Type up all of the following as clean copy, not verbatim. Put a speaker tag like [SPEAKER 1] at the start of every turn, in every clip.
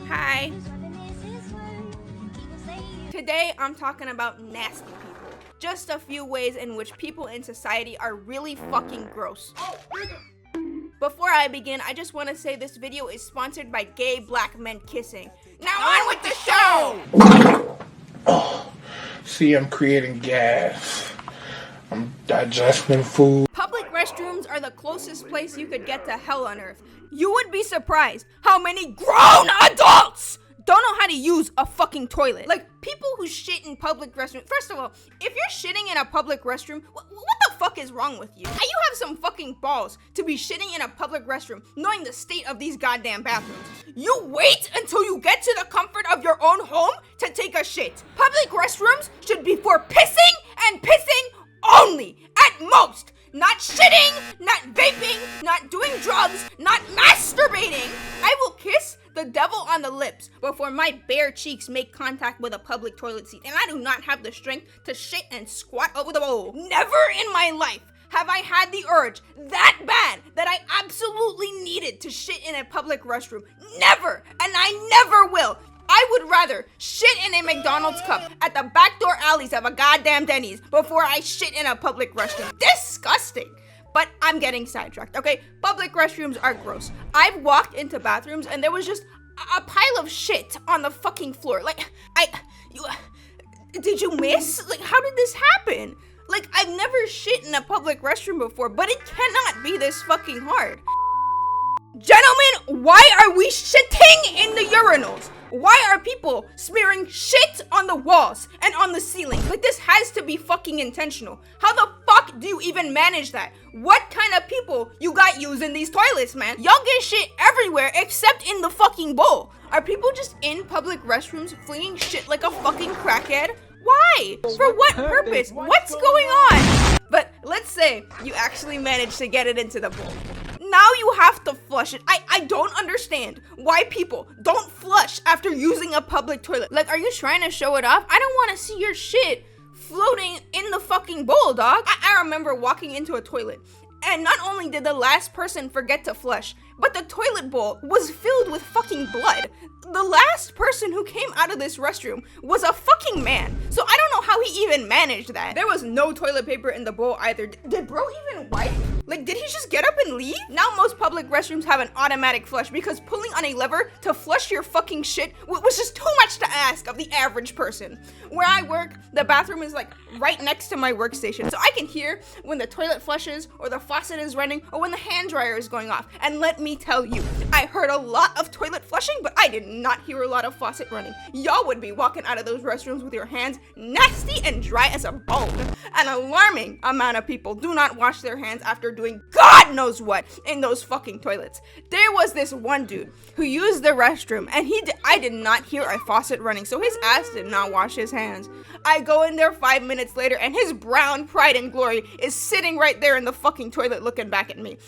[SPEAKER 1] Hi. Today I'm talking about nasty people. Just a few ways in which people in society are really fucking gross. Before I begin, I just want to say this video is sponsored by gay black men kissing. Now on with the show!
[SPEAKER 2] See, I'm creating gas. I'm digesting food.
[SPEAKER 1] Public restrooms are the closest place you could get to hell on earth. You would be surprised how many grown adults don't know how to use a fucking toilet. Like, people who shit in public restrooms. First of all, if you're shitting in a public restroom, what the fuck is wrong with you? You have some fucking balls to be shitting in a public restroom knowing the state of these goddamn bathrooms. You wait until you get to the comfort of your own home to take a shit. Public restrooms should be for pissing and pissing only, at most. Not shitting, not vaping, not doing drugs, not masturbating. I will kiss the devil on the lips before my bare cheeks make contact with a public toilet seat, and I do not have the strength to shit and squat over the bowl. Never in my life have I had the urge that bad that I absolutely needed to shit in a public restroom. Never, and I never will. I would rather shit in a McDonald's cup at the backdoor alleys of a goddamn Denny's before I shit in a public restroom. Disgusting. But I'm getting sidetracked, okay? Public restrooms are gross. I've walked into bathrooms and there was just a pile of shit on the fucking floor. Like, did you miss? Like, how did this happen? Like, I've never shit in a public restroom before, but it cannot be this fucking hard. Gentlemen, why are we shitting in the urinals? Why are people smearing shit on the walls and on the ceiling? Like, this has to be fucking intentional. How the fuck do you even manage that? What kind of people you got using these toilets, man? Y'all get shit everywhere except in the fucking bowl. Are people just in public restrooms flinging shit like a fucking crackhead? Why? For what purpose? What's going on? But let's say you actually managed to get it into the bowl. Now you have to flush it. I don't understand why people don't flush after using a public toilet. Like, are you trying to show it off? I don't want to see your shit floating in the fucking bowl, dog. I remember walking into a toilet, and not only did the last person forget to flush, but the toilet bowl was filled with fucking blood. The last person who came out of this restroom was a fucking man. So I don't know how he even managed that. There was no toilet paper in the bowl either. Did bro even wipe? Like, did he just get up and leave? Now most public restrooms have an automatic flush because pulling on a lever to flush your fucking shit was just too much to ask of the average person. Where I work, the bathroom is like right next to my workstation. So I can hear when the toilet flushes or the faucet is running or when the hand dryer is going off. And let me tell you, I heard a lot of toilet flushing, but I did not hear a lot of faucet running. Y'all would be walking out of those restrooms with your hands nasty and dry as a bone. An alarming amount of people do not wash their hands after doing God knows what in those fucking toilets. There was this one dude who used the restroom and I did not hear a faucet running, so his ass did not wash his hands. I go in there 5 minutes later and his brown pride and glory is sitting right there in the fucking toilet looking back at me.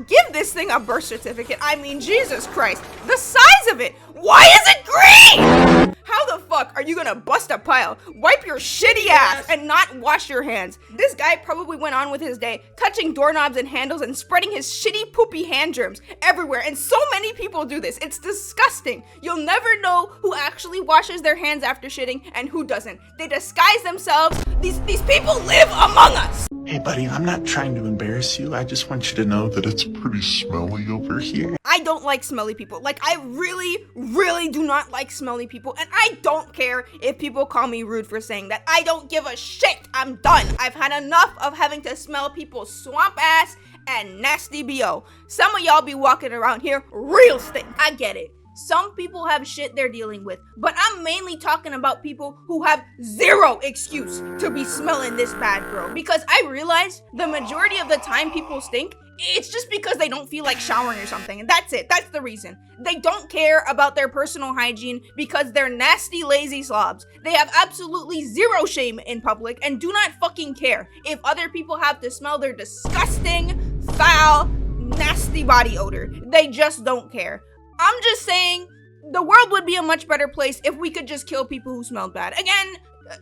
[SPEAKER 1] Give this thing a birth certificate. I mean, Jesus Christ, the size of it. Why is it green? How the fuck are you gonna bust a pile, wipe your shitty ass, and not wash your hands? This guy probably went on with his day, touching doorknobs and handles and spreading his shitty poopy hand germs everywhere, and so many people do this. It's disgusting. You'll never know who actually washes their hands after shitting and who doesn't. They disguise themselves. These people live among us.
[SPEAKER 3] Hey buddy, I'm not trying to embarrass you. I just want you to know that it's pretty smelly over here.
[SPEAKER 1] I don't like smelly people. Like, I really do not like smelly people. And I don't care if people call me rude for saying that. I don't give a shit. I'm done. I've had enough of having to smell people's swamp ass and nasty BO. Some of y'all be walking around here real stink. I get it. Some people have shit they're dealing with, but I'm mainly talking about people who have zero excuse to be smelling this bad, bro. Because I realize the majority of the time people stink, it's just because they don't feel like showering or something, and that's it. That's the reason. They don't care about their personal hygiene because they're nasty, lazy slobs. They have absolutely zero shame in public and do not fucking care if other people have to smell their disgusting, foul, nasty body odor. They just don't care. I'm just saying, the world would be a much better place if we could just kill people who smelled bad. Again,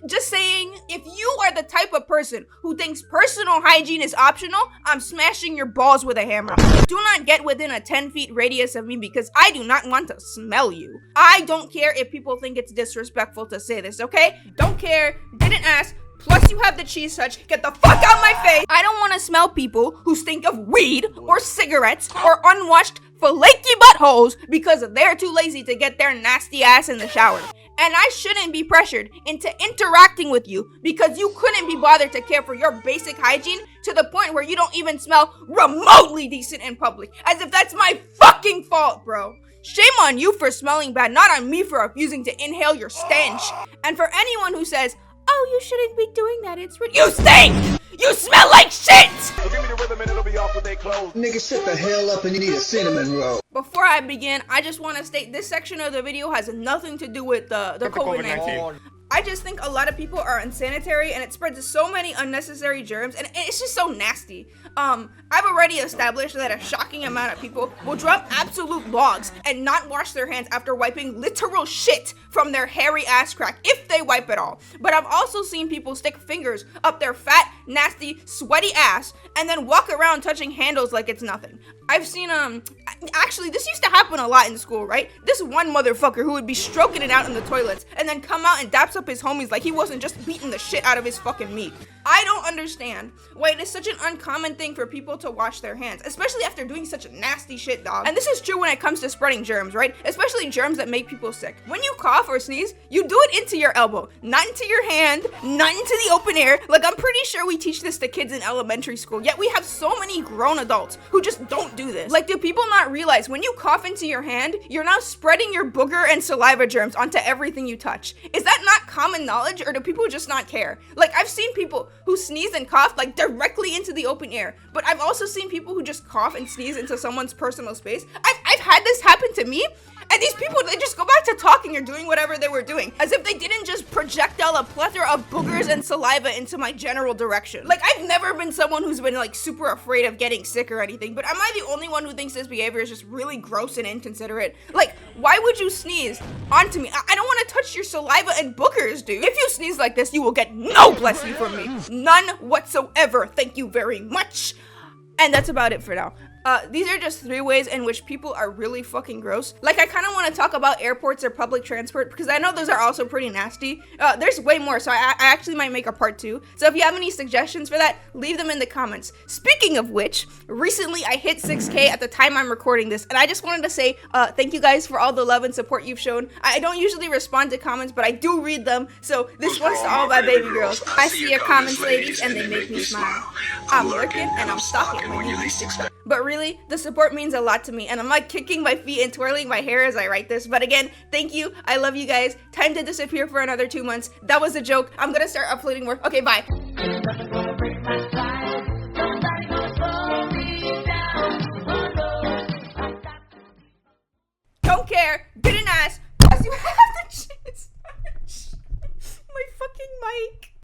[SPEAKER 1] Just saying, if you are the type of person who thinks personal hygiene is optional, I'm smashing your balls with a hammer. Do not get within a 10 feet radius of me because I do not want to smell you. I don't care if people think it's disrespectful to say this, okay? Don't care, didn't ask. Plus you have the cheese touch. Get the fuck out my face. I don't want to smell people who stink of weed or cigarettes or unwashed flaky buttholes because they're too lazy to get their nasty ass in the shower. And I shouldn't be pressured into interacting with you because you couldn't be bothered to care for your basic hygiene to the point where you don't even smell remotely decent in public. As if that's my fucking fault, bro. Shame on you for smelling bad, not on me for refusing to inhale your stench. And for anyone who says, oh, you shouldn't be doing that, it's rude. You stink! You smell like shit!
[SPEAKER 4] So give me the rhythm and it'll be off with their clothes.
[SPEAKER 5] Nigga, shut the hell up and you need a cinnamon roll.
[SPEAKER 1] Before I begin, I just want to state this section of the video has nothing to do with the COVID-19. I just think a lot of people are unsanitary and it spreads so many unnecessary germs and it's just so nasty. I've already established that a shocking amount of people will drop absolute logs and not wash their hands after wiping literal shit from their hairy ass crack, if they wipe at all. But I've also seen people stick fingers up their fat, nasty, sweaty ass and then walk around touching handles like it's nothing. I've seen, actually, this used to happen a lot in school, right? This one motherfucker who would be stroking it out in the toilets and then come out and daps up his homies like he wasn't just beating the shit out of his fucking meat. I don't understand why it is such an uncommon thing for people to wash their hands, especially after doing such nasty shit, dog. And this is true when it comes to spreading germs, right? Especially germs that make people sick. When you cough or sneeze, you do it into your elbow, not into your hand, not into the open air. Like, I'm pretty sure we teach this to kids in elementary school, yet we have so many grown adults who just don't do this. Like, do people not realize when you cough into your hand, you're now spreading your booger and saliva germs onto everything you touch? Is that not common knowledge, or do people just not care? Like, I've seen people who sneeze and cough like directly into the open air, but I've also seen people who just cough and sneeze into someone's personal space. I've had this happen to me, and these people, they just go back to talking or doing whatever they were doing, as if they didn't just projectile a plethora of boogers and saliva into my general direction. Like, I've never been someone who's been like super afraid of getting sick or anything, but am I the only one who thinks this behavior is just really gross and inconsiderate? Like, why would you sneeze onto me? I don't want to touch your saliva and boogers, dude. If you sneeze like this, you will get no blessing from me. None whatsoever. Thank you very much. And that's about it for now. These are just 3 ways in which people are really fucking gross. Like, I kind of want to talk about airports or public transport because I know those are also pretty nasty. There's way more, so I actually might make a part 2. So if you have any suggestions for that, leave them in the comments. Speaking of which, recently I hit 6K at the time I'm recording this, and I just wanted to say thank you guys for all the love and support you've shown. I don't usually respond to comments, but I do read them, so this one's to all my baby girls. I see your comments, ladies, and they make me smile. I'm lurking and I'm stalking when you least expect. But really, the support means a lot to me, and I'm like kicking my feet and twirling my hair as I write this. But again, thank you. I love you guys. Time to disappear for another 2 months. That was a joke. I'm gonna start uploading more. Okay, bye. Don't care. Didn't ask. Plus you have the cheese. My fucking mic.